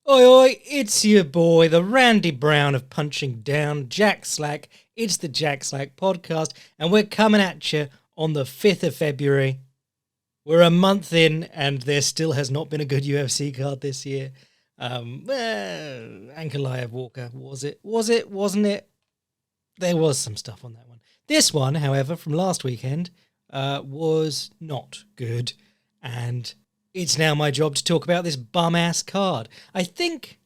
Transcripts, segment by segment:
Oi, oi, it's your boy, the Randy Brown of Punching Down, Jack Slack. It's the Jack Slack podcast, and we're coming at you on the 5th of February. We're a month in, and there still has not been a good UFC card this year. Ankalaev Walker, was it? Wasn't it? There was some stuff on that one. This one, however, from last weekend, was not good, and it's now my job to talk about this bum-ass card. I think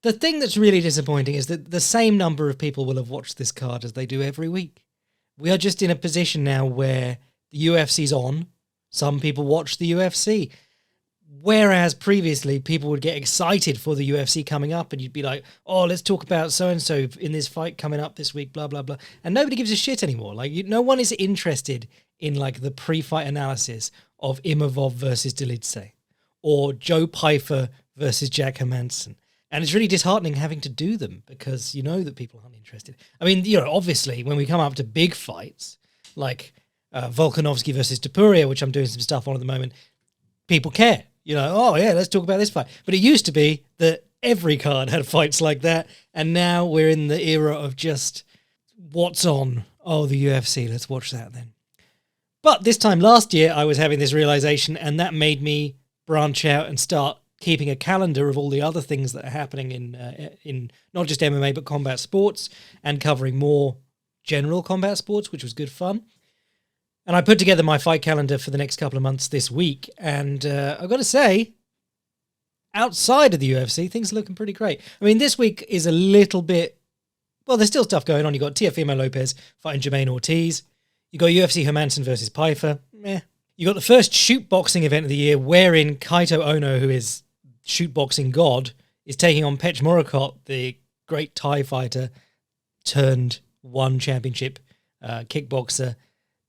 the thing that's really disappointing is that the same number of people will have watched this card as they do every week. We are just in a position now where the UFC's on. Some people watch the UFC. Whereas previously, people would get excited for the UFC coming up and you'd be like, oh, let's talk about so-and-so in this fight coming up this week, blah, blah, blah. And nobody gives a shit anymore. No one is interested in the pre-fight analysis of Imavov versus Dolidze or Joe Pyfer versus Jack Hermansson. And it's really disheartening having to do them because you know that people aren't interested. I mean, obviously, when we come up to big fights like Volkanovski versus Topuria, which I'm doing some stuff on at the moment, people care. Oh yeah, let's talk about this fight. But it used to be that every card had fights like that, and now we're in the era of just what's on. Oh, the UFC, let's watch that then. But this time last year, I was having this realization, and that made me branch out and start keeping a calendar of all the other things that are happening in not just MMA, but combat sports, and covering more general combat sports, which was good fun. And I put together my fight calendar for the next couple of months this week, and I've got to say, outside of the UFC, things are looking pretty great. I mean, this week is a little bit... Well, there's still stuff going on. You've got Teofimo Lopez fighting Jermaine Ortiz. You got UFC Hermansson versus Pyfer. You got the first shoot boxing event of the year, wherein Kaito Ono, who is shoot boxing god, is taking on Pech Morakot, the great Thai fighter, turned one championship kickboxer,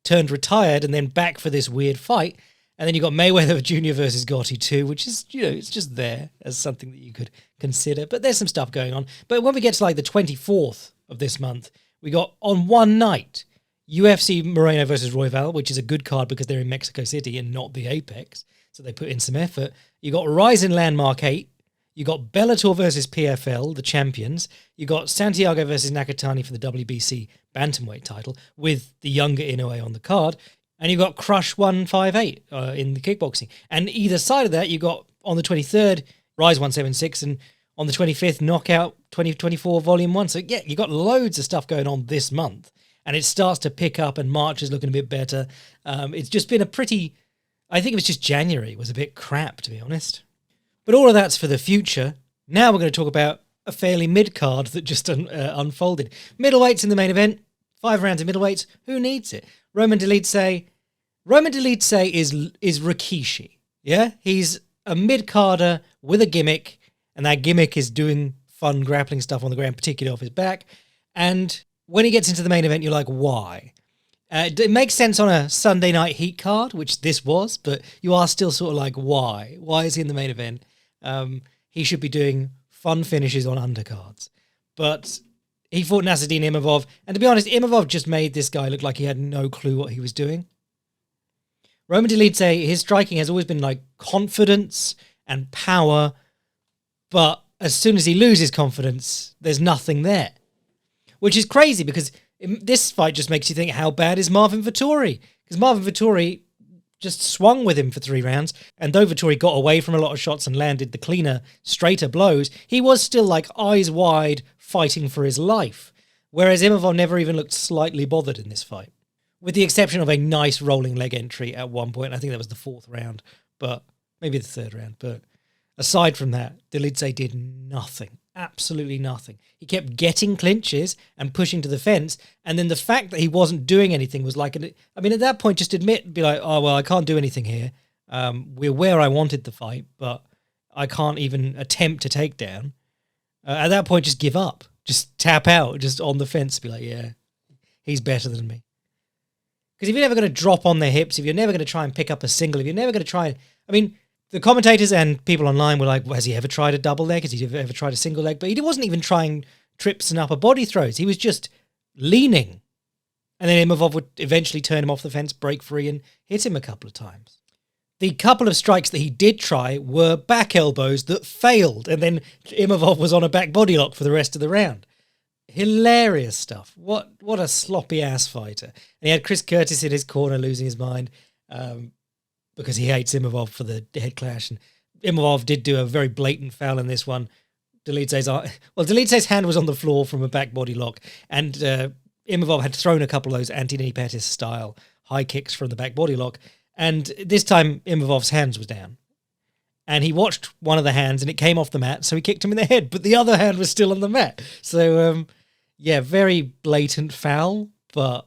turned retired, and then back for this weird fight. And then you got Mayweather Jr. versus Gotti 2, which is, it's just there as something that you could consider. But there's some stuff going on. But when we get to the 24th of this month, we got on one night UFC Moreno versus Royval, which is a good card because they're in Mexico City and not the Apex. So they put in some effort. You got Ryzen Landmark 8. You got Bellator versus PFL, the champions. You got Santiago versus Nakatani for the WBC bantamweight title with the younger Inoue on the card. And you got Crush 158 in the kickboxing. And either side of that, you got on the 23rd, Rise 176, and on the 25th, Knockout 2024 Volume 1. So yeah, you got loads of stuff going on this month. And it starts to pick up, and March is looking a bit better. It's just been a pretty... I think it was just January was a bit crap, to be honest. But all of that's for the future. Now we're going to talk about a fairly mid-card that just unfolded. Middleweights in the main event. 5 rounds of middleweights. Who needs it? Roman Dolidze is Rikishi. Yeah? He's a mid-carder with a gimmick, and that gimmick is doing fun grappling stuff on the ground, particularly off his back. And when he gets into the main event, you're like, why? It makes sense on a Sunday night heat card, which this was, but you are still sort of like, why? Why is he in the main event? He should be doing fun finishes on undercards. But he fought Nasruddin Imavov, and to be honest, Imavov just made this guy look like he had no clue what he was doing. Roman Dolidze, his striking has always been confidence and power, but as soon as he loses confidence, there's nothing there. Which is crazy because this fight just makes you think, how bad is Marvin Vettori? Because Marvin Vettori just swung with him for 3 rounds, and though Vettori got away from a lot of shots and landed the cleaner, straighter blows, he was still eyes wide, fighting for his life. Whereas Imavov never even looked slightly bothered in this fight. With the exception of a nice rolling leg entry at one point. I think that was the 4th round, but maybe the 3rd round. But aside from that, Dolidze did nothing. Absolutely nothing. He kept getting clinches and pushing to the fence, and then the fact that he wasn't doing anything was at that point, just admit, be like, oh, well, I can't do anything here. We're where I wanted the fight, but I can't even attempt to take down. At that point, just give up. Just tap out, just on the fence, be like, yeah, he's better than me. Because if you're never going to drop on their hips, if you're never going to try and pick up a single, if you're never going to try... the commentators and people online were like, well, has he ever tried a double leg? Has he ever tried a single leg? But he wasn't even trying trips and upper body throws. He was just leaning. And then Imavov would eventually turn him off the fence, break free, and hit him a couple of times. The couple of strikes that he did try were back elbows that failed, and then Imavov was on a back body lock for the rest of the round. Hilarious stuff. What a sloppy ass fighter. And he had Chris Curtis in his corner losing his mind because he hates Imavov for the head clash. And Imavov did do a very blatant foul in this one. Dolidze's hand was on the floor from a back body lock, and Imavov had thrown a couple of those Anthony Pettis style high kicks from the back body lock. And this time, Imavov's hands was down. And he watched one of the hands and it came off the mat, so he kicked him in the head, but the other hand was still on the mat. So, very blatant foul, but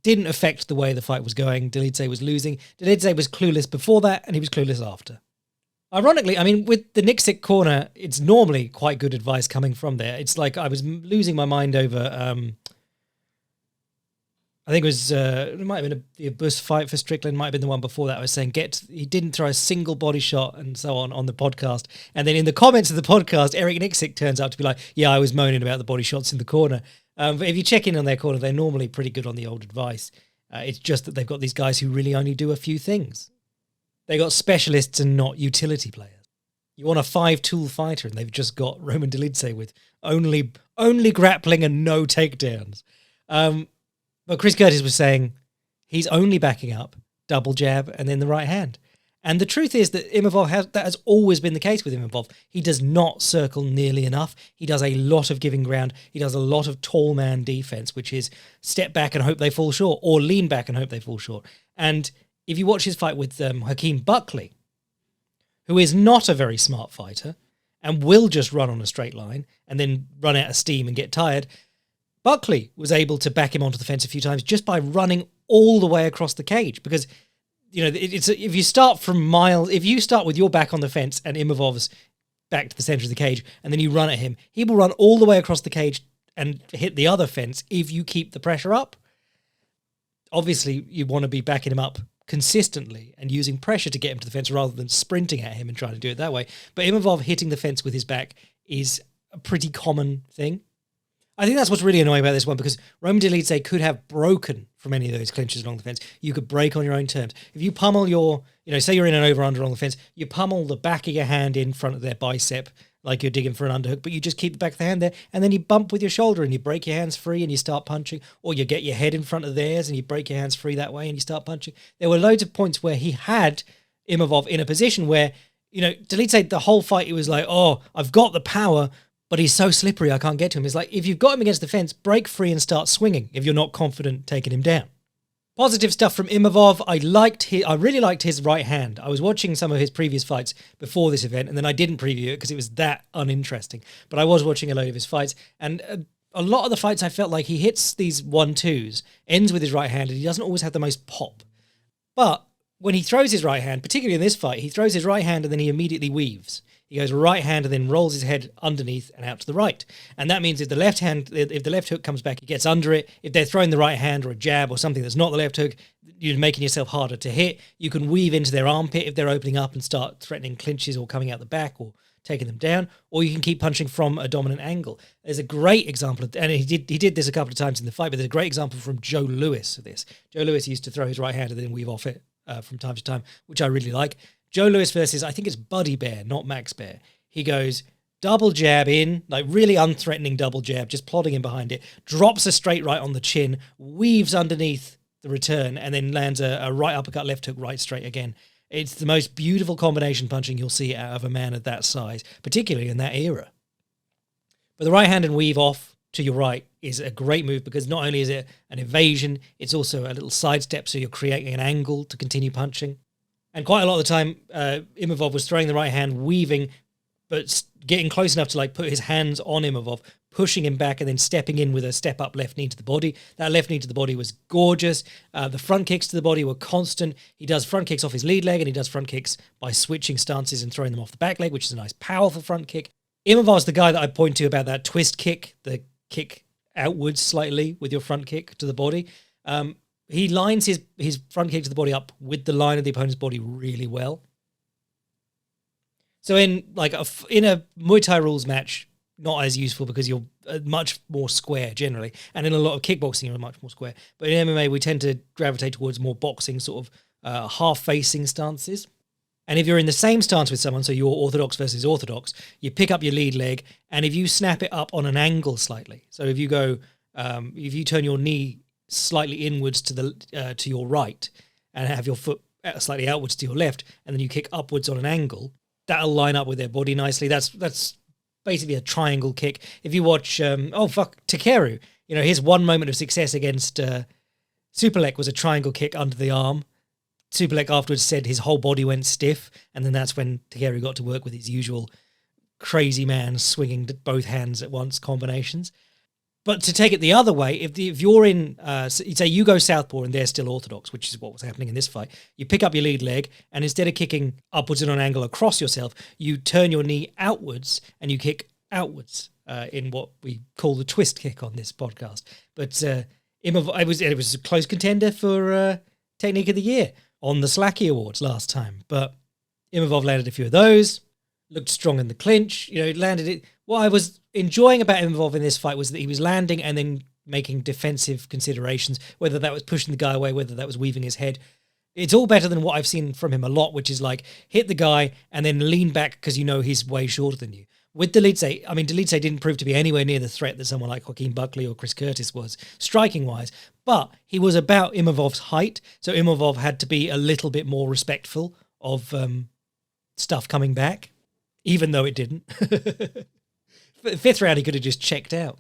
didn't affect the way the fight was going. Dolidze was losing. Dolidze was clueless before that, and he was clueless after. Ironically, I mean, with the Nixick corner, it's normally quite good advice coming from there. It's like I was losing my mind over... I think it was, it might have been a bus fight for Strickland, might have been the one before that. I was saying, he didn't throw a single body shot and so on the podcast. And then in the comments of the podcast, Eric Nixick turns out to be like, yeah, I was moaning about the body shots in the corner. But if you check in on their corner, they're normally pretty good on the old advice. It's just that they've got these guys who really only do a few things. They got specialists and not utility players. You want a 5-tool fighter, and they've just got Roman Dolidze with only grappling and no takedowns. But Chris Curtis was saying he's only backing up, double jab, and then the right hand. And the truth is that that has always been the case with Imavov. He does not circle nearly enough. He does a lot of giving ground. He does a lot of tall man defense, which is step back and hope they fall short, or lean back and hope they fall short. And if you watch his fight with Hakeem Buckley, who is not a very smart fighter and will just run on a straight line and then run out of steam and get tired, Buckley was able to back him onto the fence a few times just by running all the way across the cage. Because, if you start if you start with your back on the fence and Imavov's back to the center of the cage, and then you run at him, he will run all the way across the cage and hit the other fence if you keep the pressure up. Obviously, you want to be backing him up consistently and using pressure to get him to the fence rather than sprinting at him and trying to do it that way. But Imavov hitting the fence with his back is a pretty common thing. I think that's what's really annoying about this one, because Roman Dolidze could have broken from any of those clinches along the fence. You could break on your own terms. If you pummel say you're in an over-under on the fence, you pummel the back of your hand in front of their bicep like you're digging for an underhook, but you just keep the back of the hand there, and then you bump with your shoulder and you break your hands free and you start punching, or you get your head in front of theirs and you break your hands free that way and you start punching. There were loads of points where he had Imavov in a position where, Dolidze, the whole fight, it was like, oh, I've got the power, but he's so slippery I can't get to him. It's like, if you've got him against the fence, break free and start swinging if you're not confident taking him down. Positive stuff from Imavov. I really liked his right hand. I was watching some of his previous fights before this event, and then I didn't preview it because it was that uninteresting. But I was watching a load of his fights, and a lot of the fights I felt like he hits these 1-2s, ends with his right hand, and he doesn't always have the most pop. But when he throws his right hand, particularly in this fight, he throws his right hand and then he immediately weaves. He goes right hand and then rolls his head underneath and out to the right. And that means if the left hook comes back, he gets under it. If they're throwing the right hand or a jab or something that's not the left hook, you're making yourself harder to hit. You can weave into their armpit if they're opening up and start threatening clinches or coming out the back or taking them down, or you can keep punching from a dominant angle. There's a great example, and he did this a couple of times in the fight, but there's a great example from Joe Lewis of this. Joe Lewis used to throw his right hand and then weave off it from time to time, which I really like. Joe Lewis versus, I think it's Buddy Bear, not Max Bear. He goes double jab in, like really unthreatening double jab, just plodding in behind it, drops a straight right on the chin, weaves underneath the return, and then lands a right uppercut, left hook, right straight again. It's the most beautiful combination punching you'll see out of a man of that size, particularly in that era. But the right hand and weave off to your right is a great move, because not only is it an evasion, it's also a little sidestep, so you're creating an angle to continue punching. And quite a lot of the time, Imavov was throwing the right hand, weaving, but getting close enough to like put his hands on Imavov, pushing him back and then stepping in with a step-up left knee to the body. That left knee to the body was gorgeous. The front kicks to the body were constant. He does front kicks off his lead leg, and he does front kicks by switching stances and throwing them off the back leg, which is a nice, powerful front kick. Imavov's the guy that I point to about that twist kick, the kick outwards slightly with your front kick to the body. He lines his front kick to the body up with the line of the opponent's body really well. So in a Muay Thai rules match, not as useful because you're much more square generally, and in a lot of kickboxing you're much more square. But in MMA we tend to gravitate towards more boxing sort half-facing stances. And if you're in the same stance with someone, so you're orthodox versus orthodox, you pick up your lead leg, and if you snap it up on an angle slightly, so if you go, if you turn your knee slightly inwards to your right, and have your foot slightly outwards to your left, and then you kick upwards on an angle, that'll line up with their body nicely. That's basically a triangle kick. If you watch, Takeru, his one moment of success against Superlek was a triangle kick under the arm. Superlek afterwards said his whole body went stiff, and then that's when Takeru got to work with his usual crazy man swinging both hands at once combinations. But to take it the other way, if you're in, say you go southpaw and they're still orthodox, which is what was happening in this fight, you pick up your lead leg, and instead of kicking upwards on an angle across yourself, you turn your knee outwards and you kick outwards in what we call the twist kick on this podcast. But it was a close contender for Technique of the Year on the Slacky Awards last time. But Imavov landed a few of those, looked strong in the clinch, landed it. What I was enjoying about Imavov in this fight was that he was landing and then making defensive considerations, whether that was pushing the guy away, whether that was weaving his head. It's all better than what I've seen from him a lot, which is like hit the guy and then lean back because he's way shorter than you. With Dolidze, Dolidze didn't prove to be anywhere near the threat that someone like Joaquin Buckley or Chris Curtis was, striking-wise, but he was about Imavov's height, so Imavov had to be a little bit more respectful of stuff coming back, even though it didn't. Fifth round, he could have just checked out.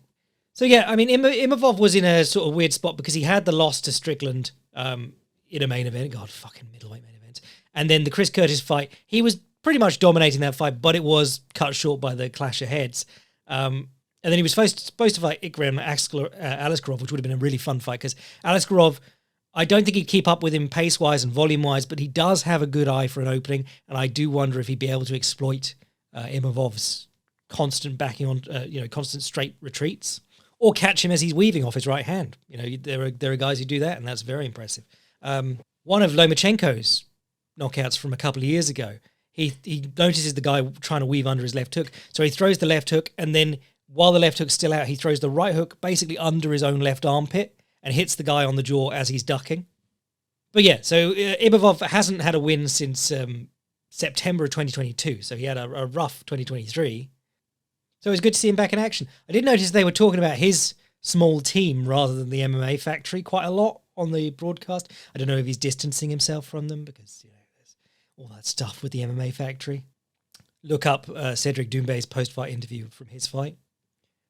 So yeah, Imavov was in a sort of weird spot because he had the loss to Strickland in a main event. God, fucking middleweight main event. And then the Chris Curtis fight, he was pretty much dominating that fight, but it was cut short by the clash of heads. And then he was supposed to fight Ikram Aliskerov, which would have been a really fun fight because Aliskerov, I don't think he'd keep up with him pace-wise and volume-wise, but he does have a good eye for an opening, and I do wonder if he'd be able to exploit Imavov's constant backing on, constant straight retreats, or catch him as he's weaving off his right hand. There are guys who do that, and that's very impressive. One of Lomachenko's knockouts from a couple of years ago, he notices the guy trying to weave under his left hook, so he throws the left hook, and then while the left hook's still out, he throws the right hook basically under his own left armpit and hits the guy on the jaw as he's ducking. But yeah, so Imavov hasn't had a win since September of 2022, so he had a rough 2023. So it was good to see him back in action. I did notice they were talking about his small team rather than the MMA factory quite a lot on the broadcast. I don't know if he's distancing himself from them because there's all that stuff with the MMA factory. Look up Cedric Doumbé's post-fight interview from his fight.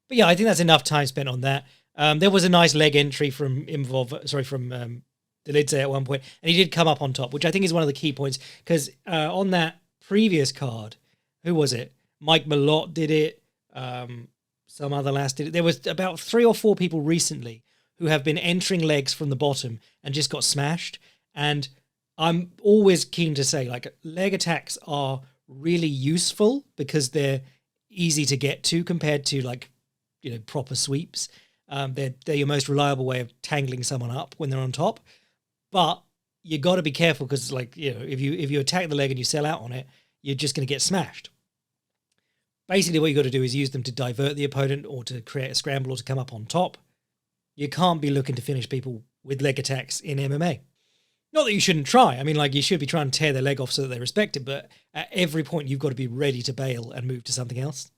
But yeah, I think that's enough time spent on that. There was a nice leg entry from Dolidze at one point, and he did come up on top, which I think is one of the key points because on that previous card, who was it? Mike Malott did it. Some other lass did it. There was about 3 or 4 people recently who have been entering legs from the bottom and just got smashed. And I'm always keen to say, leg attacks are really useful because they're easy to get to compared to proper sweeps. They're your most reliable way of tangling someone up when they're on top. But you got to be careful because if you attack the leg and you sell out on it, you're just going to get smashed. Basically, what you got to do is use them to divert the opponent or to create a scramble or to come up on top. You can't be looking to finish people with leg attacks in MMA. Not that you shouldn't try. you should be trying to tear their leg off so that they respect it, but at every point you've got to be ready to bail and move to something else.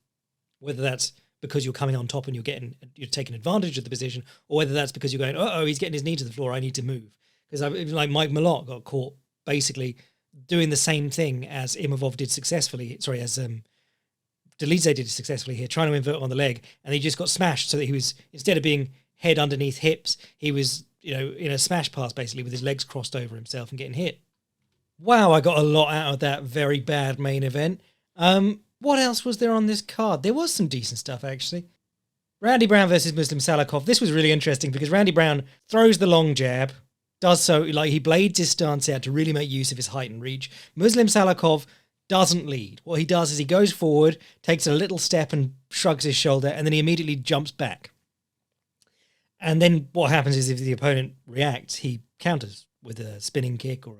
Whether that's because you're coming on top and you're taking advantage of the position, or whether that's because you're going, he's getting his knee to the floor, I need to move. Because Mike Malott got caught basically doing the same thing as Imavov did successfully, as Dolidze did successfully here, trying to invert on the leg, and he just got smashed so that he was, instead of being head underneath hips, he was, in a smash pass basically with his legs crossed over himself and getting hit. Wow, I got a lot out of that very bad main event. What else was there on this card? There was some decent stuff, actually. Randy Brown versus Muslim Salakhov. This was really interesting because Randy Brown throws the long jab, does so, he blades his stance out to really make use of his height and reach. Muslim Salakhov doesn't lead. What he does is he goes forward, takes a little step and shrugs his shoulder, and then he immediately jumps back. And then what happens is if the opponent reacts, he counters with a spinning kick or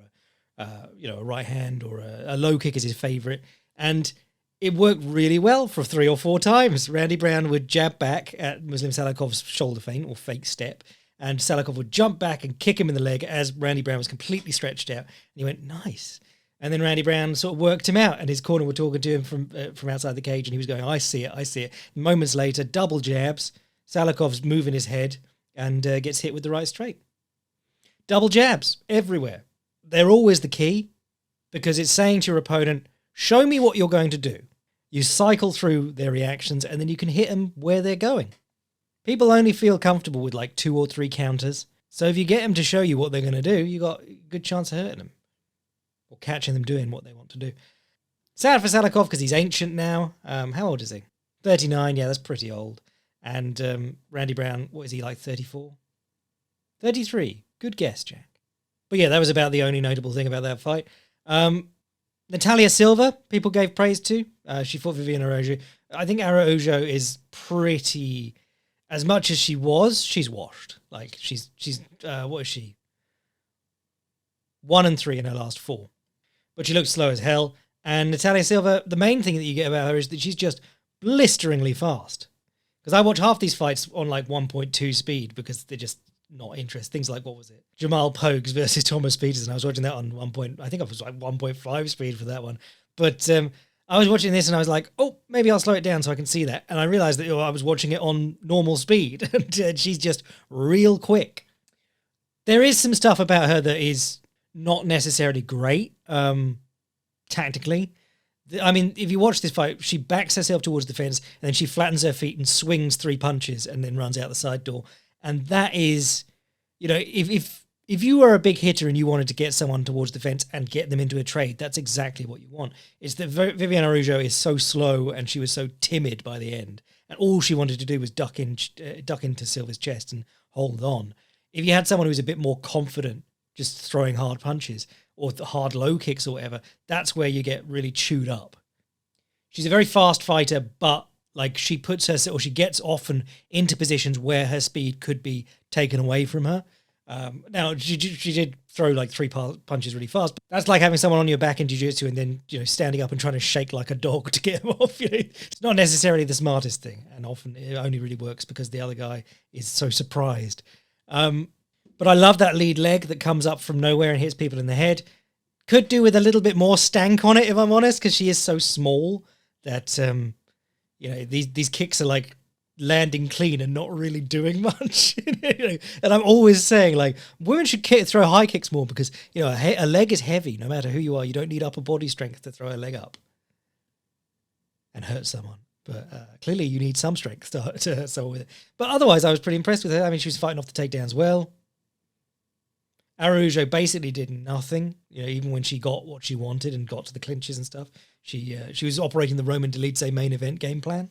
a right hand or a low kick is his favorite. And it worked really well for 3 or 4 times. Randy Brown would jab back at Muslim Salakhov's shoulder feint or fake step, and Salikov would jump back and kick him in the leg as Randy Brown was completely stretched out. And he went, nice. And then Randy Brown sort of worked him out, and his corner were talking to him from outside the cage, and he was going, I see it, I see it. Moments later, double jabs. Salikov's moving his head and gets hit with the right straight. Double jabs everywhere. They're always the key, because it's saying to your opponent, show me what you're going to do. You cycle through their reactions, and then you can hit them where they're going. People only feel comfortable with like 2 or 3 counters. So if you get them to show you what they're going to do, you got a good chance of hurting them. Or catching them doing what they want to do. Sad for Salikov because he's ancient now. How old is he? 39, yeah, that's pretty old. And Randy Brown, what is he, like 34? 33. Good guess, Jack. But yeah, that was about the only notable thing about that fight. Natalia Silva, people gave praise to. She fought Viviane Araújo. I think Araújo is pretty... As much as she's washed. Like, she's what is she? 1-3 in her last 4. But she looks slow as hell. And Natalia Silva, the main thing that you get about her is that she's just blisteringly fast. Because I watch half these fights on like 1.2 speed because they're just not interesting. Things like, what was it? Jamal Pogues versus Thomas Peterson. I was watching that on I think I was like 1.5 speed for that one. But I was watching this and I was like, oh, maybe I'll slow it down so I can see that. And I realized that I was watching it on normal speed. And she's just real quick. There is some stuff about her that is not necessarily great, tactically. I mean, if you watch this fight, she backs herself towards the fence and then she flattens her feet and swings 3 punches and then runs out the side door. And that is, you know, if you were a big hitter and you wanted to get someone towards the fence and get them into a trade, that's exactly what you want. It's that Viviane Araújo is so slow and she was so timid by the end. And all she wanted to do was duck into Silva's chest and hold on. If you had someone who was a bit more confident, just throwing hard punches or hard low kicks or whatever, that's where you get really chewed up. She's a very fast fighter, but like she gets often into positions where her speed could be taken away from her. Now she did throw like 3 punches really fast, but that's like having someone on your back in jiu-jitsu and then, you know, standing up and trying to shake like a dog to get them off. You know, it's not necessarily the smartest thing, and often it only really works because the other guy is so surprised. But I love that lead leg that comes up from nowhere and hits people in the head. Could do with a little bit more stank on it, if I'm honest, because she is so small that, you know, these kicks are like landing clean and not really doing much. And I'm always saying, like, women should throw high kicks more because, you know, a leg is heavy no matter who you are. You don't need upper body strength to throw a leg up and hurt someone. But clearly you need some strength to hurt someone with it. But otherwise, I was pretty impressed with her. I mean, she was fighting off the takedowns well. Araújo basically did nothing, you know, even when she got what she wanted and got to the clinches and stuff. She was operating the Roman Dolidze main event game plan.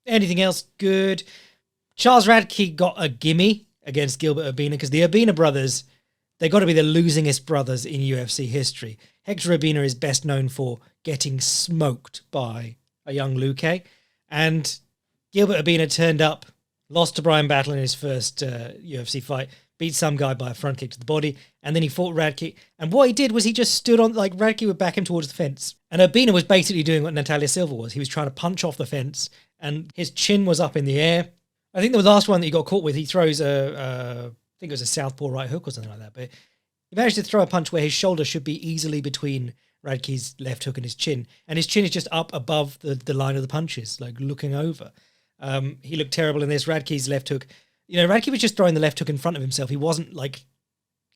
Anything else good? Charles Radke got a gimme against Gilbert Urbina because the Urbina brothers, they got to be the losingest brothers in UFC history. Hector Urbina is best known for getting smoked by a young Luque, and Gilbert Urbina turned up, lost to Brian Battle in his first UFC fight, beat some guy by a front kick to the body, and then he fought Radke. And what he did was he just stood on, like, Radke would back him towards the fence. And Urbina was basically doing what Natalia Silva was. He was trying to punch off the fence, and his chin was up in the air. I think the last one that he got caught with, he throws I think it was a southpaw right hook or something like that, but he managed to throw a punch where his shoulder should be easily between Radke's left hook and his chin is just up above the line of the punches, like looking over. He looked terrible in this. Radke's left hook, you know, Radke was just throwing the left hook in front of himself. He wasn't like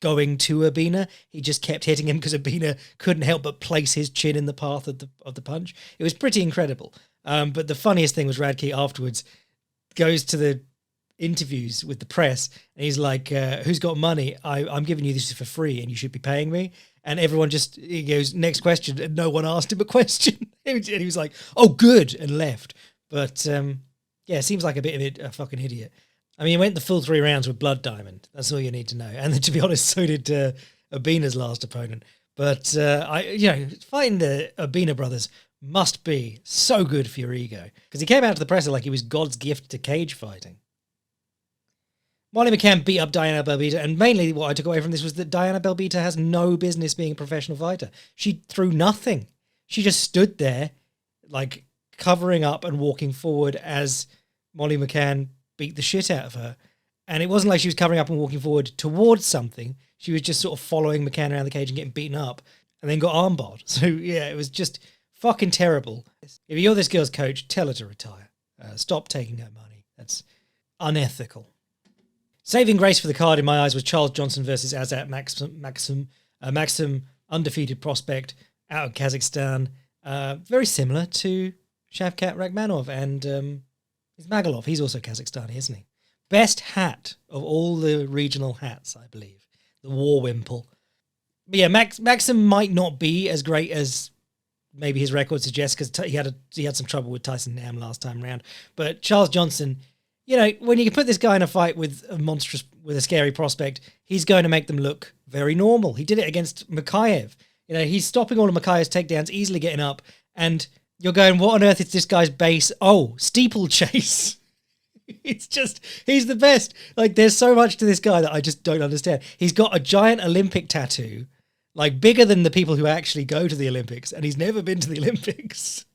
going to Urbina. He just kept hitting him because Urbina couldn't help but place his chin in the path of the punch. It was pretty incredible. But the funniest thing was Radke afterwards goes to the interviews with the press and he's like, who's got money? I'm giving you this for free and you should be paying me. And everyone he goes, next question. And no one asked him a question. And he was like, oh, good, and left. But yeah, seems like a bit of a fucking idiot. I mean, he went the full 3 rounds with Blood Diamond. That's all you need to know. And to be honest, so did Urbina's last opponent. But fighting the Urbina brothers must be so good for your ego. Because he came out to the presser like he was God's gift to cage fighting. Molly McCann beat up Diana Belbita, and mainly what I took away from this was that Diana Belbita has no business being a professional fighter. She threw nothing. She just stood there, like, covering up and walking forward as Molly McCann beat the shit out of her. And it wasn't like she was covering up and walking forward towards something. She was just sort of following McCann around the cage and getting beaten up and then got armbarred. So, yeah, it was just fucking terrible. If you're this girl's coach, tell her to retire. Stop taking her money. That's unethical. Saving grace for the card, in my eyes, was Charles Johnson versus Azat Maxim, undefeated prospect out of Kazakhstan. Very similar to Shavkat Rakhmonov and Ismagulov. He's also Kazakhstani, isn't he? Best hat of all the regional hats, I believe. The War Wimple. But yeah, Maxim might not be as great as maybe his record suggests, because he had some trouble with Tyson Nam last time around. But Charles Johnson, you know, when you can put this guy in a fight with a scary prospect, he's going to make them look very normal. He did it against Makayev. You know, he's stopping all of Makayev's takedowns, easily getting up, and you're going, what on earth is this guy's base? Oh, steeplechase. It's just, he's the best. Like, there's so much to this guy that I just don't understand. He's got a giant Olympic tattoo, like bigger than the people who actually go to the Olympics, and he's never been to the Olympics.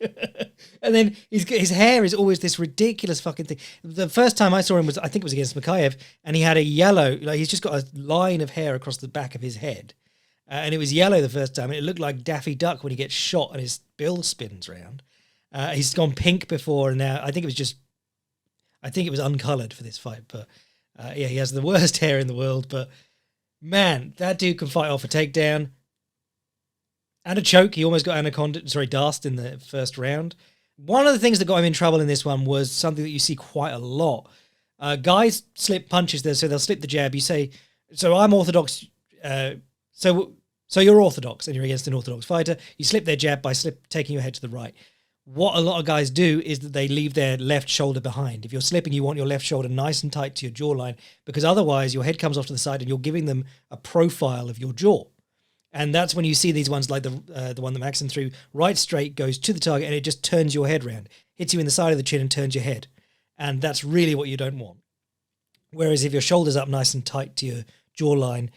And then his hair is always this ridiculous fucking thing. The first time I saw him was, I think it was against Makayev, and he had a yellow, like he's just got a line of hair across the back of his head. And it was yellow the first time, and it looked like Daffy Duck when he gets shot and his bill spins round. He's gone pink before, and now I think it was uncoloured for this fight, but yeah, he has the worst hair in the world. But man, that dude can fight off a takedown and a choke. He almost got Darst in the first round. One of the things that got him in trouble in this one was something that you see quite a lot. Guys slip punches there, so they'll slip the jab. You say, so I'm orthodox, so you're orthodox and you're against an orthodox fighter. You slip their jab by taking your head to the right. What a lot of guys do is that they leave their left shoulder behind. If you're slipping, you want your left shoulder nice and tight to your jawline, because otherwise your head comes off to the side and you're giving them a profile of your jaw. And that's when you see these ones like the one that Maxim threw, right straight, goes to the target, and it just turns your head round, hits you in the side of the chin and turns your head. And that's really what you don't want. Whereas if your shoulder's up nice and tight to your jawline,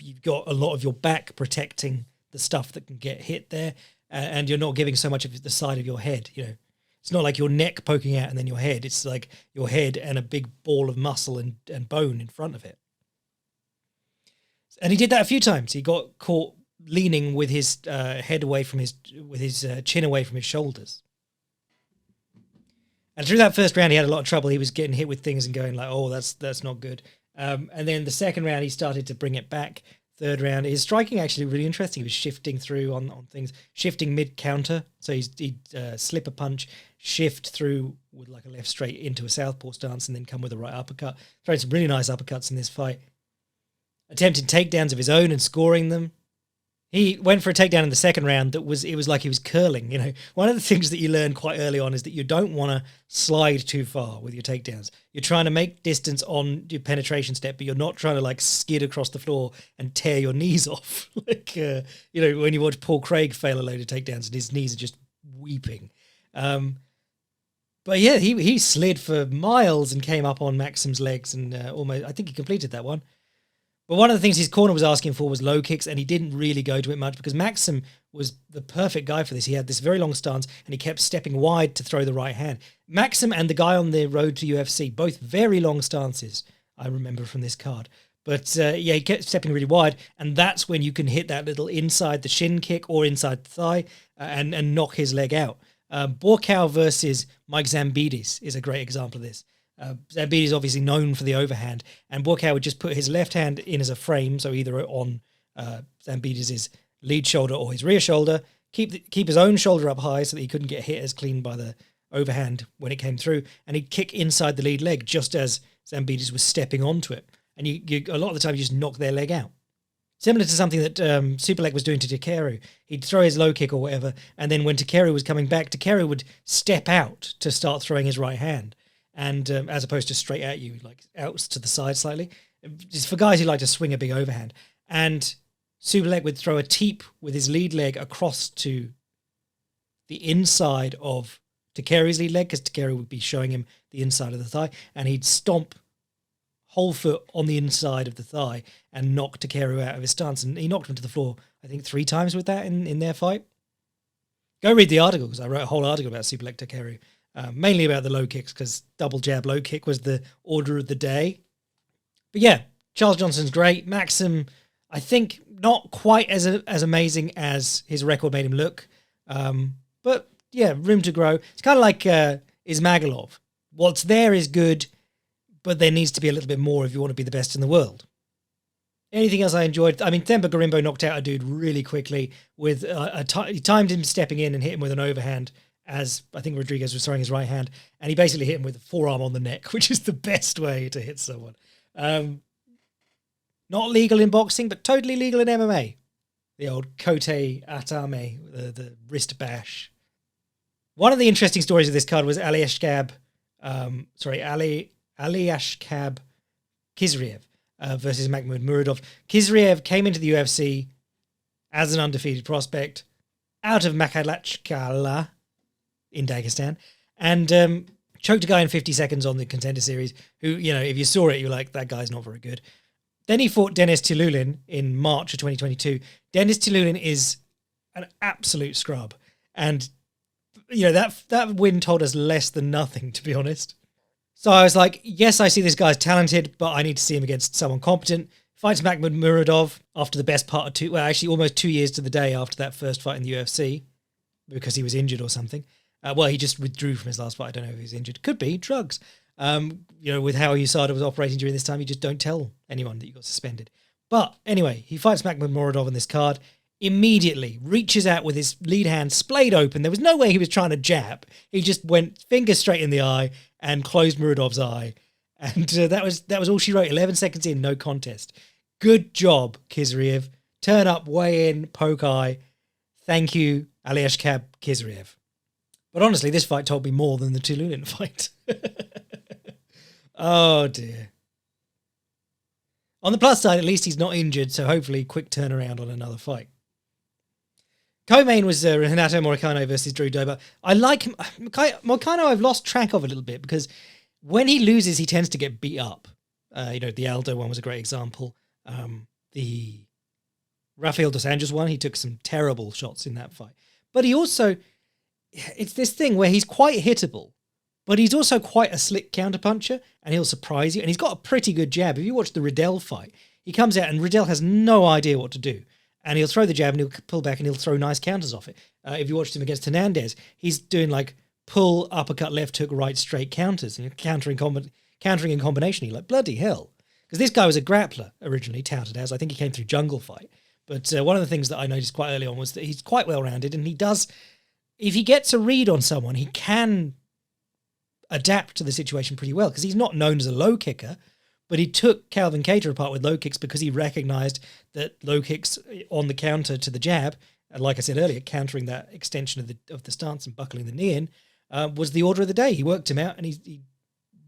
you've got a lot of your back protecting the stuff that can get hit there. And you're not giving so much of the side of your head, you know. It's not like your neck poking out and then your head. It's like your head and a big ball of muscle and bone in front of it. And he did that a few times. He got caught leaning with his head away from with his chin away from his shoulders. And through that first round, he had a lot of trouble. He was getting hit with things and going like, oh, that's not good. And then the second round, he started to bring it back. Third round, his striking actually really interesting. He was shifting through on things, shifting mid-counter. So he'd slip a punch, shift through with like a left straight into a southpaw stance, and then come with a right uppercut. Throwing some really nice uppercuts in this fight. Attempting takedowns of his own and scoring them. He went for a takedown in the second round it was like he was curling. You know, one of the things that you learn quite early on is that you don't want to slide too far with your takedowns. You're trying to make distance on your penetration step, but you're not trying to like skid across the floor and tear your knees off. Like, you know, when you watch Paul Craig fail a load of takedowns and his knees are just weeping. But yeah, he slid for miles and came up on Maxim's legs and almost, I think he completed that one. But one of the things his corner was asking for was low kicks, and he didn't really go to it much because Maxim was the perfect guy for this. He had this very long stance, and he kept stepping wide to throw the right hand. Maxim and the guy on the road to UFC, both very long stances, I remember from this card. But yeah, he kept stepping really wide, and that's when you can hit that little inside the shin kick or inside the thigh and knock his leg out. Borkow versus Mike Zambidis is a great example of this. Zambidis is obviously known for the overhand, and Borkow would just put his left hand in as a frame, so either on Zambidis' lead shoulder or his rear shoulder, keep his own shoulder up high so that he couldn't get hit as clean by the overhand when it came through, and he'd kick inside the lead leg just as Zambidis was stepping onto it, and you a lot of the time you just knock their leg out. Similar to something that Superlek was doing to Takeru. He'd throw his low kick or whatever, and then when Takeru was coming back, Takeru would step out to start throwing his right hand. And as opposed to straight at you, like out to the side slightly. It's for guys who like to swing a big overhand. And Superlek would throw a teep with his lead leg across to the inside of Takeru's lead leg, because Takeru would be showing him the inside of the thigh, and he'd stomp whole foot on the inside of the thigh and knock Takeru out of his stance. And he knocked him to the floor, I think, 3 times with that in their fight. Go read the article, because I wrote a whole article about Superlek Takeru. Mainly about the low kicks, because double jab low kick was the order of the day. But yeah, Charles Johnson's great. Maxim, I think, not quite as amazing as his record made him look. But yeah, room to grow. It's kind of like Ismagulov. What's there is good, but there needs to be a little bit more if you want to be the best in the world. Anything else I enjoyed? I mean, Themba Gorimbo knocked out a dude really quickly with he timed him stepping in and hit him with an overhand as I think Rodriguez was throwing his right hand, and he basically hit him with a forearm on the neck, which is the best way to hit someone. Not legal in boxing, but totally legal in MMA. The old Kote Atame, the wrist bash. One of the interesting stories of this card was Aliashkab Kizriev versus Makhmud Muradov. Kizriev came into the UFC as an undefeated prospect out of Makalachkala in Dagestan and choked a guy in 50 seconds on the Contender Series who, you know, if you saw it, you're like, that guy's not very good. Then he fought Denis Tilulin in March of 2022. Denis Tilulin is an absolute scrub. And, you know, that win told us less than nothing, to be honest. So I was like, yes, I see this guy's talented, but I need to see him against someone competent. Fights Makhmud Muradov after the best part of almost 2 years to the day after that first fight in the UFC because he was injured or something. Well, he just withdrew from his last fight. I don't know if he was injured. Could be drugs. You know, with how USADA was operating during this time, you just don't tell anyone that you got suspended. But anyway, he fights Makhmud Muradov on this card, immediately reaches out with his lead hand splayed open. There was no way he was trying to jab. He just went finger straight in the eye and closed Muradov's eye. And that was all she wrote. 11 seconds in, no contest. Good job, Kizriev. Turn up, weigh in, poke eye. Thank you, Aliashkab Kizriev. But honestly, this fight told me more than the Tilulin fight. Oh, dear. On the plus side, at least he's not injured, so hopefully quick turnaround on another fight. Co-main was Renato Moicano versus Drew Dober. I like him. Moicano I've lost track of a little bit because when he loses, he tends to get beat up. You know, the Aldo one was a great example. The Rafael dos Anjos one, he took some terrible shots in that fight. But he also, it's this thing where he's quite hittable, but he's also quite a slick counterpuncher, and he'll surprise you. And he's got a pretty good jab. If you watch the Riddell fight, he comes out and Riddell has no idea what to do. And he'll throw the jab and he'll pull back and he'll throw nice counters off it. If you watched him against Hernandez, he's doing like pull, uppercut, left hook, right, straight counters. And you're countering in combination. You're like, bloody hell. Because this guy was a grappler originally, touted as. I think he came through Jungle Fight. But one of the things that I noticed quite early on was that he's quite well-rounded, and he does, if he gets a read on someone, he can adapt to the situation pretty well, because he's not known as a low kicker, but he took Calvin Kattar apart with low kicks because he recognised that low kicks on the counter to the jab, and like I said earlier, countering that extension of the stance and buckling the knee in, was the order of the day. He worked him out, and he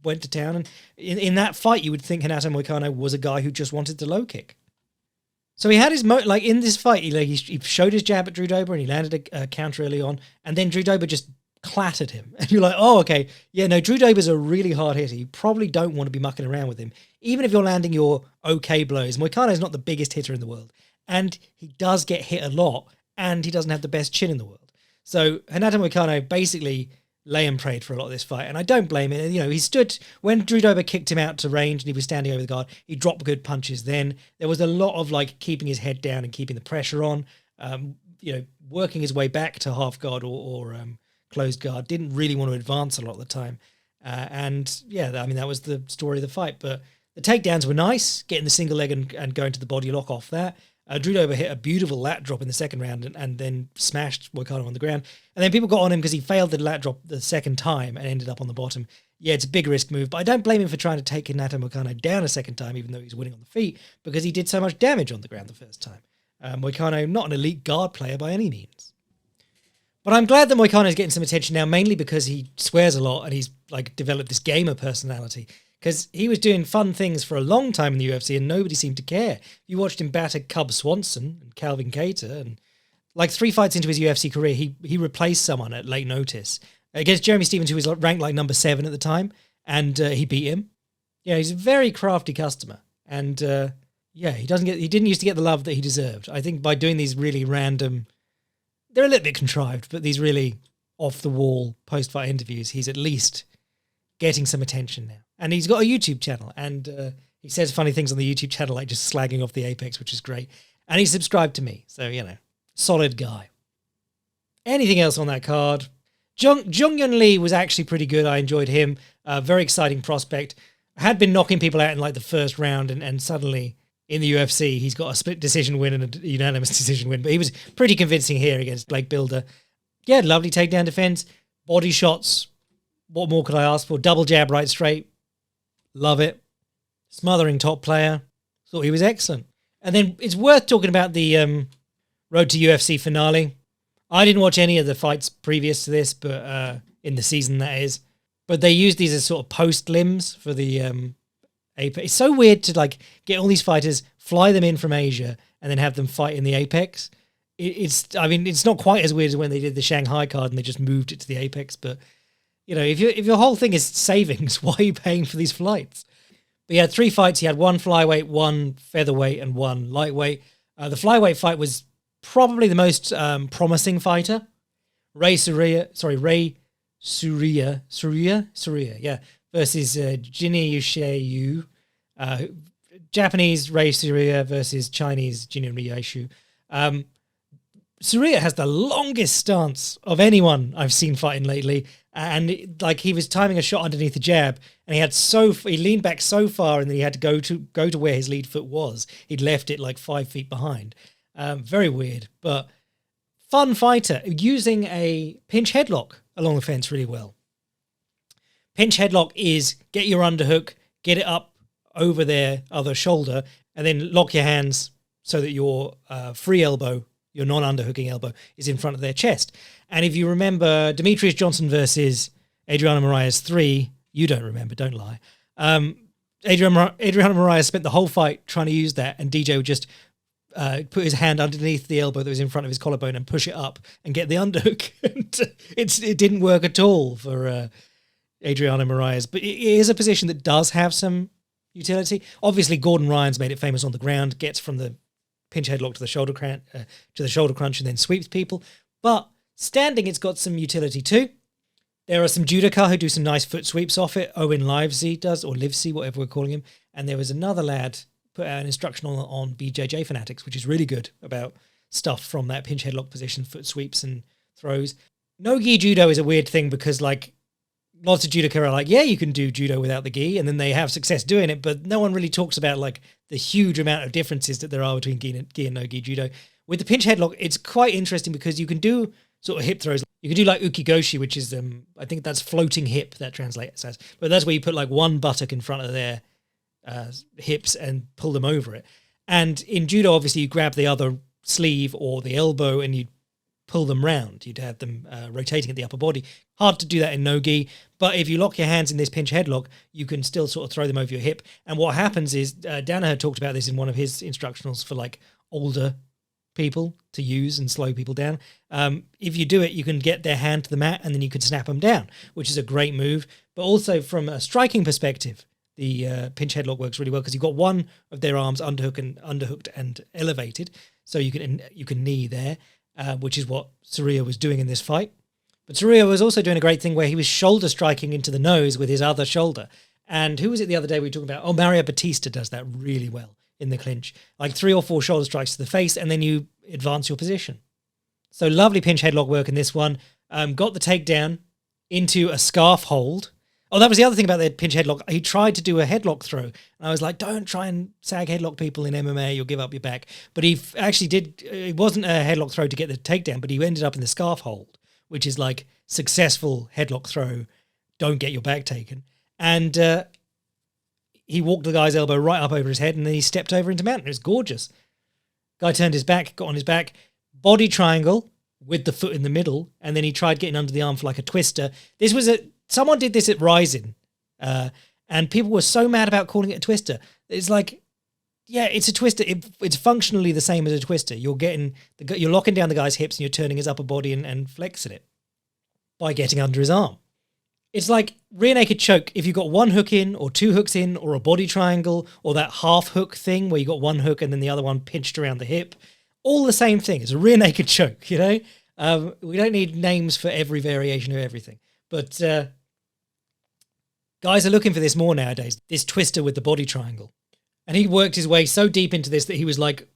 went to town, and in that fight, you would think Renato Moicano was a guy who just wanted to low kick. So he had his in this fight, he showed his jab at Drew Dober and he landed a counter early on, and then Drew Dober just clattered him. And you're like, oh, okay. Yeah, no, Drew Dober's a really hard hitter. You probably don't want to be mucking around with him. Even if you're landing your okay blows, Moicano's not the biggest hitter in the world. And he does get hit a lot, and he doesn't have the best chin in the world. So Renato Moicano basically lay and prayed for a lot of this fight, and I don't blame him. You know, he stood, when Drew Dober kicked him out to range and he was standing over the guard, he dropped good punches then. There was a lot of like keeping his head down and keeping the pressure on, you know, working his way back to half guard or closed guard. Didn't really want to advance a lot of the time. And yeah, I mean, that was the story of the fight. But the takedowns were nice, getting the single leg and going to the body lock off that. Drew Dober hit a beautiful lat drop in the second round and then smashed Moicano on the ground. And then people got on him because he failed the lat drop the second time and ended up on the bottom. Yeah, it's a big risk move, but I don't blame him for trying to take Renato Moicano down a second time, even though he's winning on the feet, because he did so much damage on the ground the first time. Moicano, not an elite guard player by any means. But I'm glad that Moicano is getting some attention now, mainly because he swears a lot and he's like developed this gamer personality. Because he was doing fun things for a long time in the UFC and nobody seemed to care. You watched him batter Cub Swanson and Calvin Kattar, and like 3 fights into his UFC career, he replaced someone at late notice against Jeremy Stephens, who was ranked like number 7 at the time, and he beat him. Yeah, he's a very crafty customer, and yeah, he didn't used to get the love that he deserved. I think by doing these really random, they're a little bit contrived, but these really off the wall post-fight interviews, he's at least getting some attention now. And he's got a YouTube channel, and He says funny things on the YouTube channel, like just slagging off the Apex, which is great. And he subscribed to me. So, solid guy. Anything else on that card? Jung-Yun Lee was actually pretty good. I enjoyed him. Very exciting prospect. Had been knocking people out in like the first round, and suddenly in the UFC, he's got a split decision win and a unanimous decision win. But he was pretty convincing here against Blake Builder. Yeah, lovely takedown defense. Body shots. What more could I ask for? Double jab right straight. Love it. Smothering top player. Thought he was excellent. And then it's worth talking about the Road to UFC finale. I didn't watch any of the fights previous to this, but in the season that is. But they used these as sort of post limbs for the Apex. It's so weird to like get all these fighters, fly them in from Asia, and then have them fight in the Apex. It's not quite as weird as when they did the Shanghai card and they just moved it to the Apex. But if your whole thing is savings, why are you paying for these flights? But he had 3 fights. He had 1 flyweight, 1 featherweight, and 1 lightweight. The flyweight fight was probably the most promising fighter. Ray Surya, versus Jinny Yushiyu. Japanese Ray Surya versus Chinese Jinny Yushiyu. Surya has the longest stance of anyone I've seen fighting lately, and he was timing a shot underneath the jab, and he leaned back so far, and then he had to go to where his lead foot was. He'd left it like 5 feet behind. Very weird, but fun fighter using a pinch headlock along the fence really well. Pinch headlock is get your underhook, get it up over their other shoulder, and then lock your hands so that your free elbow, your non-underhooking elbow, is in front of their chest. And if you remember Demetrius Johnson versus Adriano Moraes 3, you don't remember, don't lie. Adriano Moraes spent the whole fight trying to use that, and DJ would just put his hand underneath the elbow that was in front of his collarbone and push it up and get the underhook. It didn't work at all for Adriano Moraes, but it is a position that does have some utility. Obviously, Gordon Ryan's made it famous on the ground, gets from the pinch headlock to the shoulder crunch, and then sweeps people. But standing, it's got some utility too. There are some judoka who do some nice foot sweeps off it. Owen Livesey does, or Livesey, whatever we're calling him. And there was another lad put out an instructional on BJJ Fanatics, which is really good about stuff from that pinch headlock position, foot sweeps and throws. No-gi judo is a weird thing because lots of judoka are like, yeah, you can do judo without the gi, and then they have success doing it, but no one really talks about the huge amount of differences that there are between gi and no-gi judo. With the pinch headlock, it's quite interesting because you can do sort of hip throws. You can do like ukigoshi, which is, I think that's floating hip, that translates as, but that's where you put one buttock in front of their hips and pull them over it. And in judo, obviously, you grab the other sleeve or the elbow and you pull them round. You'd have them rotating at the upper body. Hard to do that in no-gi, but if you lock your hands in this pinch headlock, you can still sort of throw them over your hip. And what happens is, Danaher talked about this in one of his instructionals for older people to use and slow people down. If you do it, you can get their hand to the mat and then you can snap them down, which is a great move. But also from a striking perspective, the pinch headlock works really well because you've got one of their arms underhooked and elevated, so you can knee there, which is what Surya was doing in this fight. But Surya was also doing a great thing where he was shoulder striking into the nose with his other shoulder. And who was it the other day we were talking about? Oh, Mario Batista does that really well in the clinch. 3 or 4 shoulder strikes to the face, and then you advance your position. So lovely pinch headlock work in this one. Got the takedown into a scarf hold. Oh, that was the other thing about the pinch headlock. He tried to do a headlock throw. And I was like, don't try and sag headlock people in MMA. You'll give up your back. But he actually did. It wasn't a headlock throw to get the takedown, but he ended up in the scarf hold, which is successful headlock throw. Don't get your back taken. And he walked the guy's elbow right up over his head, and then he stepped over into mount. It was gorgeous. Guy turned his back, got on his back, body triangle with the foot in the middle, and then he tried getting under the arm for a twister. Someone did this at Rising, and people were so mad about calling it a twister. It's yeah, it's a twister. It's functionally the same as a twister. You're locking down the guy's hips and you're turning his upper body and flexing it by getting under his arm. It's like rear naked choke. If you've got 1 hook in or 2 hooks in or a body triangle or that half hook thing where you got 1 hook and then the other one pinched around the hip, all the same thing. It's a rear naked choke, We don't need names for every variation of everything. But guys are looking for this more nowadays, this twister with the body triangle. And he worked his way so deep into this that he was like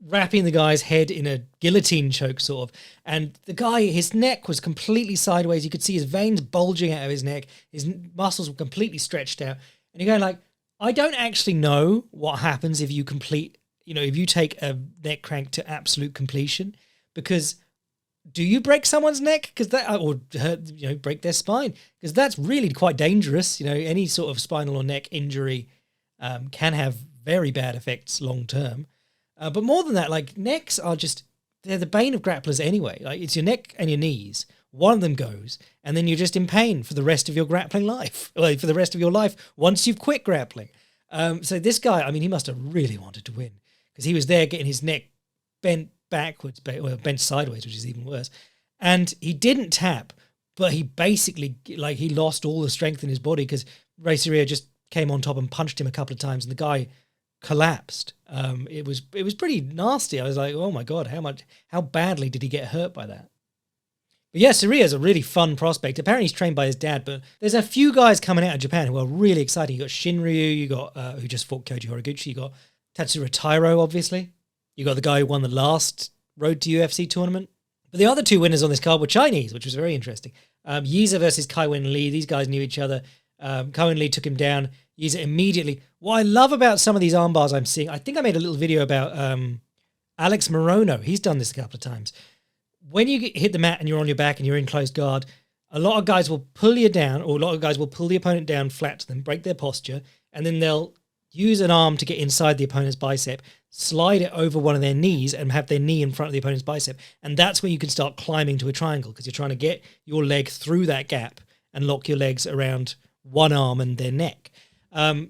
wrapping the guy's head in a guillotine choke sort of. And the guy, his neck was completely sideways. You could see his veins bulging out of his neck. His muscles were completely stretched out. And you're going like, I don't actually know what happens if you complete, if you take a neck crank to absolute completion, because do you break someone's neck? Because that, or hurt, break their spine? Because that's really quite dangerous. Any sort of spinal or neck injury can have very bad effects long term. But more than that, like necks are they're the bane of grapplers anyway. Like it's your neck and your knees. One of them goes, and then you're just in pain for the rest of your grappling life. Like for the rest of your life once you've quit grappling. So this guy, I mean, he must have really wanted to win because he was there getting his neck bent backwards, bent sideways, which is even worse. And he didn't tap, but he basically, like, he lost all the strength in his body because Raceria just came on top and punched him a couple of times, and the guy collapsed. It was pretty nasty. I was like, oh my God, how badly did he get hurt by that? But yeah, Saria's a really fun prospect. Apparently he's trained by his dad, but there's a few guys coming out of Japan who are really exciting. You got Shinryu, you got who just fought Koji Horiguchi, you got Tatsuro Tairo, obviously. You got the guy who won the last Road to UFC tournament. But the other two winners on this card were Chinese, which was very interesting. Yiza versus Kaiwen Lee. These guys knew each other. Kaiwen Lee took him down. Yiza immediately. What I love about some of these armbars I'm seeing, I think I made a little video about Alex Morono. He's done this a couple of times. When you hit the mat and you're on your back and you're in closed guard, a lot of guys will pull you down, or a lot of guys will pull the opponent down flat to them, break their posture, and then they'll use an arm to get inside the opponent's bicep, slide it over one of their knees and have their knee in front of the opponent's bicep. And that's where you can start climbing to a triangle, because you're trying to get your leg through that gap and lock your legs around one arm and their neck.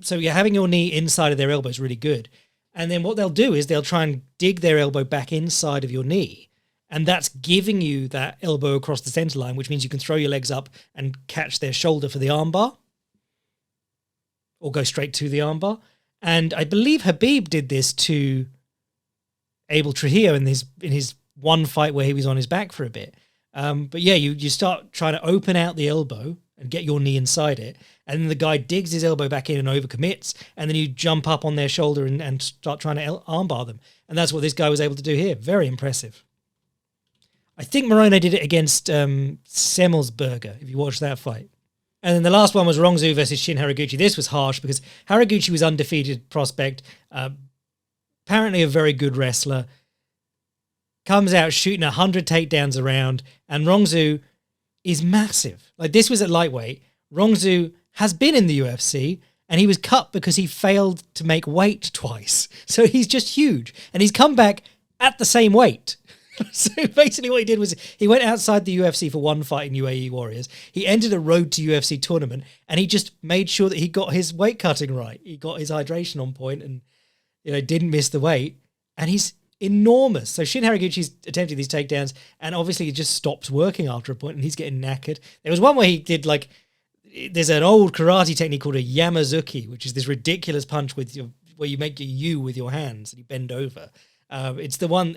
So you're having your knee inside of their elbow is really good. And then what they'll do is they'll try and dig their elbow back inside of your knee. And that's giving you that elbow across the center line, which means you can throw your legs up and catch their shoulder for the armbar, or go straight to the armbar. And I believe Khabib did this to Abel Trujillo in his one fight where he was on his back for a bit. But yeah, you start trying to open out the elbow and get your knee inside it. And then the guy digs his elbow back in and overcommits. And then you jump up on their shoulder and start trying to armbar them. And that's what this guy was able to do here. Very impressive. I think Morono did it against Semmelsberger, if you watch that fight. And then the last one was Rongzu versus Shin Haraguchi. This was harsh because Haraguchi was undefeated prospect, apparently a very good wrestler, comes out shooting 100 takedowns around, and Rongzu is massive. Like, this was at lightweight. Rongzu has been in the UFC, and he was cut because he failed to make weight twice. So he's just huge. And he's come back at the same weight. So basically what he did was he went outside the UFC for one fight in UAE Warriors. He entered a Road to UFC tournament, and he just made sure that he got his weight cutting right. He got his hydration on point and, didn't miss the weight. And he's enormous. So Shin Haraguchi's attempting these takedowns, and obviously he just stops working after a point, and he's getting knackered. There was one where he did there's an old karate technique called a Yamazuki, which is this ridiculous punch where you make a U with your hands and you bend over. It's the one,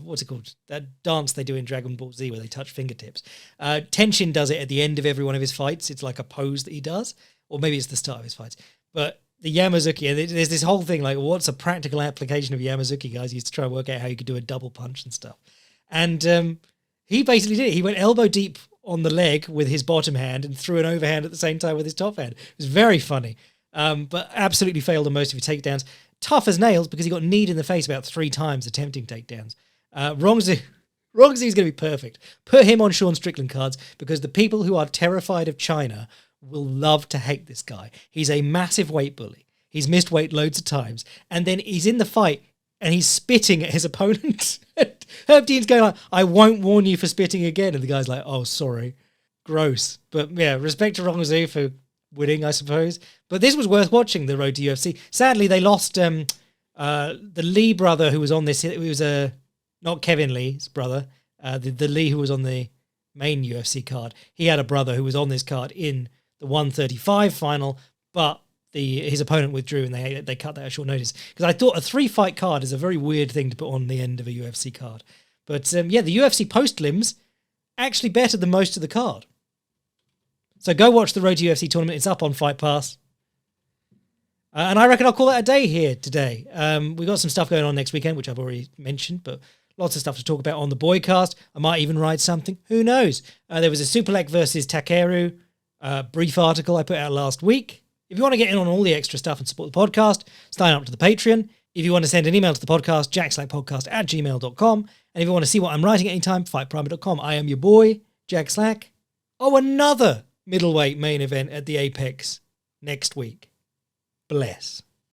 what's it called? That dance they do in Dragon Ball Z where they touch fingertips. Tenshin does it at the end of every one of his fights. It's like a pose that he does, or maybe it's the start of his fights. But the Yamazuki, there's this whole thing, like, what's a practical application of Yamazuki, guys? He used to try and work out how you could do a double punch and stuff. And he basically did it. He went elbow deep on the leg with his bottom hand and threw an overhand at the same time with his top hand. It was very funny, but absolutely failed on most of his takedowns. Tough as nails because he got kneed in the face about 3 times attempting takedowns. Rongzu's going to be perfect. Put him on Sean Strickland cards because the people who are terrified of China will love to hate this guy. He's a massive weight bully. He's missed weight loads of times. And then he's in the fight and he's spitting at his opponent. Herb Dean's going like, I won't warn you for spitting again. And the guy's like, oh, sorry. Gross. But yeah, respect to Rongzu for winning, I suppose. But this was worth watching, the Road to UFC. Sadly, they lost the Lee brother who was on this. It was not Kevin Lee's brother, the Lee who was on the main UFC card. He had a brother who was on this card in the 135 final, but his opponent withdrew and they cut that at short notice. Because I thought a 3-fight card is a very weird thing to put on the end of a UFC card. But yeah, the UFC post-limbs actually better than most of the card. So go watch the Road to UFC tournament. It's up on Fight Pass. And I reckon I'll call that a day here today. We've got some stuff going on next weekend, which I've already mentioned, but lots of stuff to talk about on the Boycast. I might even write something. Who knows? There was a Superlek versus Takeru brief article I put out last week. If you want to get in on all the extra stuff and support the podcast, sign up to the Patreon. If you want to send an email to the podcast, jackslackpodcast@gmail.com. And if you want to see what I'm writing anytime, fightprimer.com. I am your boy, Jack Slack. Oh, another middleweight main event at the Apex next week. Bless.